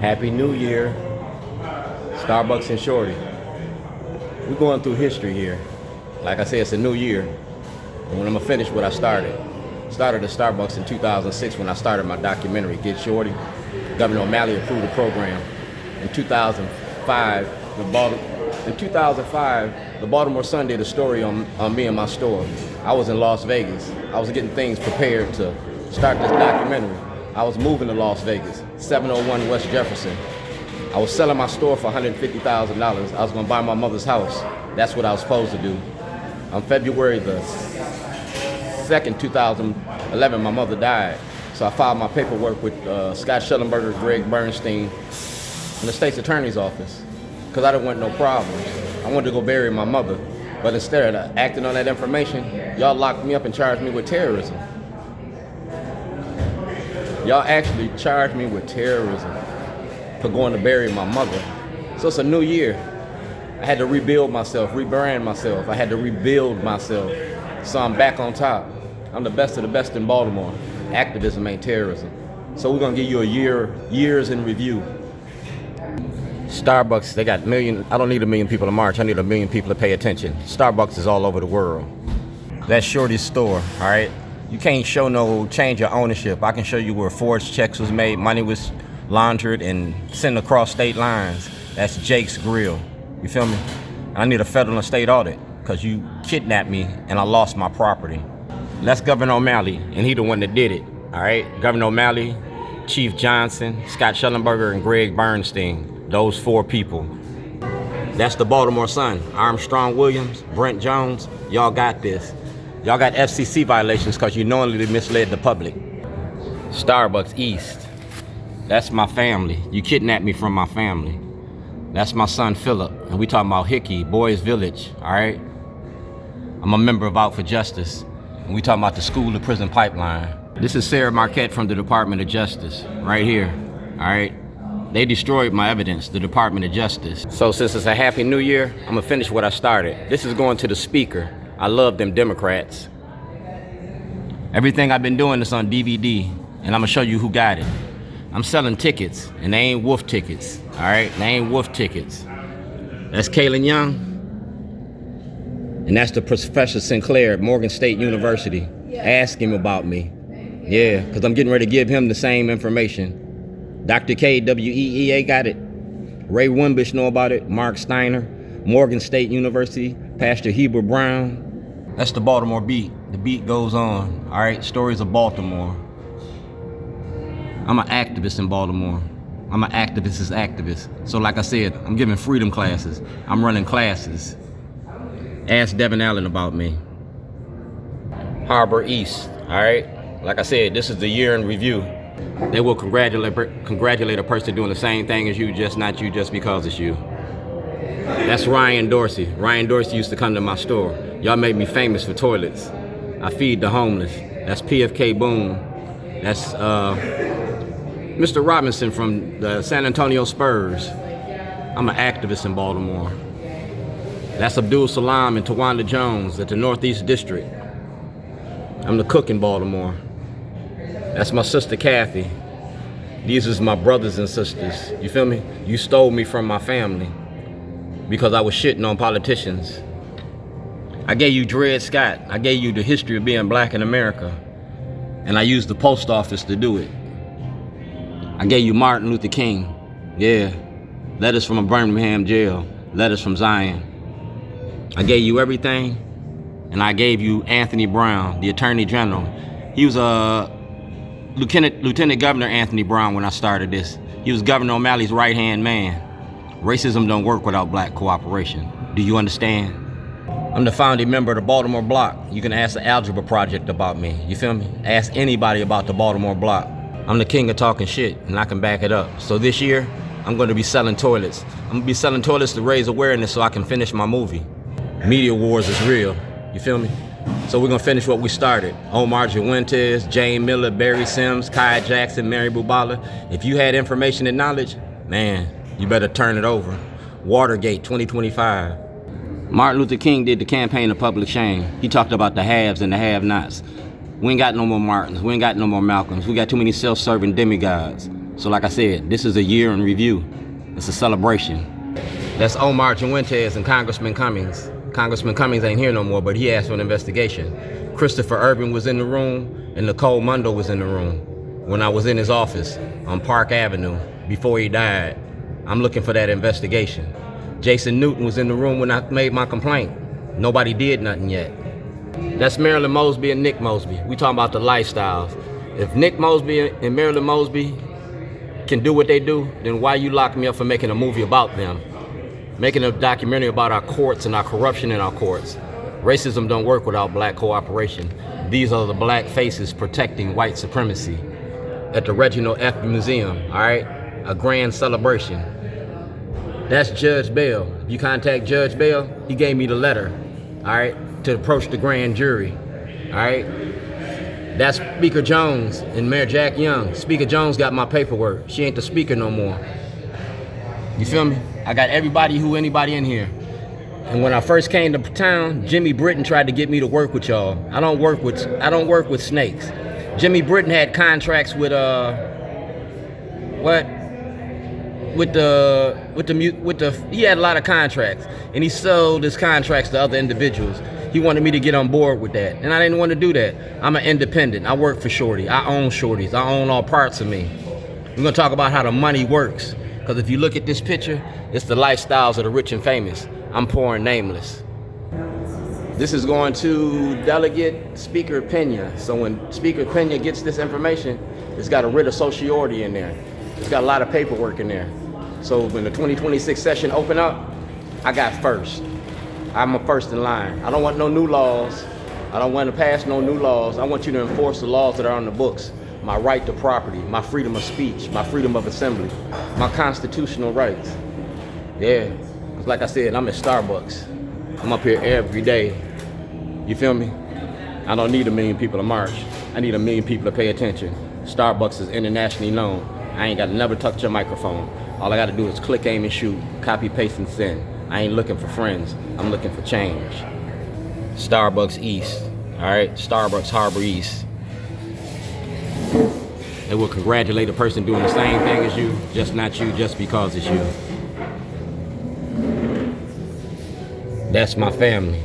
Happy New Year, Starbucks and Shorty. We're going through history here. Like I said, it's a new year. And when I'm gonna finish what I started. Started at Starbucks in 2006 when I started my documentary, Get Shorty. Governor O'Malley approved the program. In 2005, the Baltimore Sun did a story on me and my store. I was in Las Vegas. I was getting things prepared to start this documentary. I was moving to Las Vegas, 701 West Jefferson. I was selling my store for $150,000. I was gonna buy my mother's house. That's what I was supposed to do. On February the 2nd, 2011, my mother died. So I filed my paperwork with Scott Schellenberger, Greg Bernstein, in the state's attorney's office, because I didn't want no problems. I wanted to go bury my mother. But instead of acting on that information, y'all locked me up and charged me with terrorism. Y'all actually charged me with terrorism for going to bury my mother. So it's a new year. I had to rebuild myself, rebrand myself. I had to rebuild myself. So I'm back on top. I'm the best of the best in Baltimore. Activism ain't terrorism. So we're gonna give you years in review. Starbucks, they got I don't need 1 million people to march, I need 1 million people to pay attention. Starbucks is all over the world. That's Shorty's store, all right? You can't show no change of ownership. I can show you where forged checks was made, money was laundered and sent across state lines. That's Jake's Grill, you feel me? I need a federal and state audit because you kidnapped me and I lost my property. That's Governor O'Malley, and he the one that did it, all right? Governor O'Malley, Chief Johnson, Scott Schellenberger, and Greg Bernstein, those 4 people. That's the Baltimore Sun, Armstrong Williams, Brent Jones, y'all got this. Y'all got FCC violations because you knowingly misled the public. Starbucks East, that's my family. You kidnapped me from my family. That's my son Philip, and we talking about Hickey, Boys Village, all right? I'm a member of Out for Justice, and we talking about the school to prison pipeline. This is Sarah Marquette from the Department of Justice, right here, all right? They destroyed my evidence, the Department of Justice. So since it's a happy new year, I'm gonna finish what I started. This is going to the speaker. I love them Democrats. Everything I've been doing is on DVD, and I'm gonna show you who got it. I'm selling tickets, and they ain't wolf tickets, all right? They ain't wolf tickets. That's Kaylin Young, and that's the Professor Sinclair at Morgan State University. Ask him about me. Yeah, because I'm getting ready to give him the same information. Dr. K, WEEA got it. Ray Wimbish know about it. Mark Steiner, Morgan State University, Pastor Heber Brown. That's the Baltimore beat. The beat goes on, all right? Stories of Baltimore. I'm an activist in Baltimore. I'm an activist's activist. So like I said, I'm giving freedom classes. I'm running classes. Ask Devin Allen about me. Harbor East, all right? Like I said, this is the year in review. They will congratulate a person doing the same thing as you, just not you, just because it's you. That's Ryan Dorsey. Ryan Dorsey used to come to my store. Y'all made me famous for toilets. I feed the homeless. That's PFK Boone. That's Mr. Robinson from the San Antonio Spurs. I'm an activist in Baltimore. That's Abdul Salam and Tawanda Jones at the Northeast District. I'm the cook in Baltimore. That's my sister Kathy. These is my brothers and sisters. You feel me? You stole me from my family because I was shitting on politicians. I gave you Dred Scott. I gave you the history of being black in America. And I used the post office to do it. I gave you Martin Luther King. Yeah. Letters from a Birmingham jail. Letters from Zion. I gave you everything. And I gave you Anthony Brown, the Attorney General. He was a Lieutenant Governor Anthony Brown when I started this. He was Governor O'Malley's right-hand man. Racism don't work without black cooperation. Do you understand? I'm the founding member of the Baltimore Block. You can ask the Algebra Project about me. You feel me? Ask anybody about the Baltimore Block. I'm the king of talking shit, and I can back it up. So this year, I'm going to be selling toilets. I'm going to be selling toilets to raise awareness so I can finish my movie. Media wars is real. You feel me? So we're gonna finish what we started. Omar Juwentes, Jane Miller, Barry Sims, Kai Jackson, Mary Bubala. If you had information and knowledge, man, you better turn it over. Watergate 2025. Martin Luther King did the campaign of public shame. He talked about the haves and the have-nots. We ain't got no more Martins. We ain't got no more Malcolms. We got too many self-serving demigods. So like I said, this is a year in review. It's a celebration. That's Omar Fuentes and Congressman Cummings. Congressman Cummings ain't here no more, but he asked for an investigation. Christopher Urban was in the room, and Nicole Mundo was in the room when I was in his office on Park Avenue before he died. I'm looking for that investigation. Jason Newton was in the room when I made my complaint. Nobody did nothing yet. That's Marilyn Mosby and Nick Mosby. We talking about the lifestyles. If Nick Mosby and Marilyn Mosby can do what they do, then why you lock me up for making a movie about them? Making a documentary about our courts and our corruption in our courts. Racism don't work without black cooperation. These are the black faces protecting white supremacy at the Reginald F. Museum, all right? A grand celebration. That's Judge Bell. If you contact Judge Bell, he gave me the letter, all right, to approach the grand jury, all right? That's Speaker Jones and Mayor Jack Young. Speaker Jones got my paperwork. She ain't the speaker no more. You feel me? I got anybody in here. And when I first came to town, Jimmy Britton tried to get me to work with y'all. I don't work with snakes. Jimmy Britton had contracts with he had a lot of contracts, and he sold his contracts to other individuals. He wanted me to get on board with that, and I didn't want to do that. I'm an independent. I work for Shorty. I own Shorty's. I own all parts of me. We're gonna talk about how the money works, because if you look at this picture, it's the lifestyles of the rich and famous. I'm poor and nameless. This is going to Delegate Speaker Pena. So when Speaker Pena gets this information, it's got a writ of certiorari in there. It's got a lot of paperwork in there. So when the 2026 session open up, I got first. I'm a first in line. I don't want no new laws. I don't want to pass no new laws. I want you to enforce the laws that are on the books. My right to property, my freedom of speech, my freedom of assembly, my constitutional rights. Yeah, 'cause like I said, I'm at Starbucks. I'm up here every day. You feel me? I don't need 1 million people to march. I need 1 million people to pay attention. Starbucks is internationally known. I ain't got to never touch your microphone. All I got to do is click, aim, and shoot, copy, paste, and send. I ain't looking for friends. I'm looking for change. Starbucks East, all right? Starbucks Harbor East. They will congratulate a person doing the same thing as you, just not you, just because it's you. That's my family.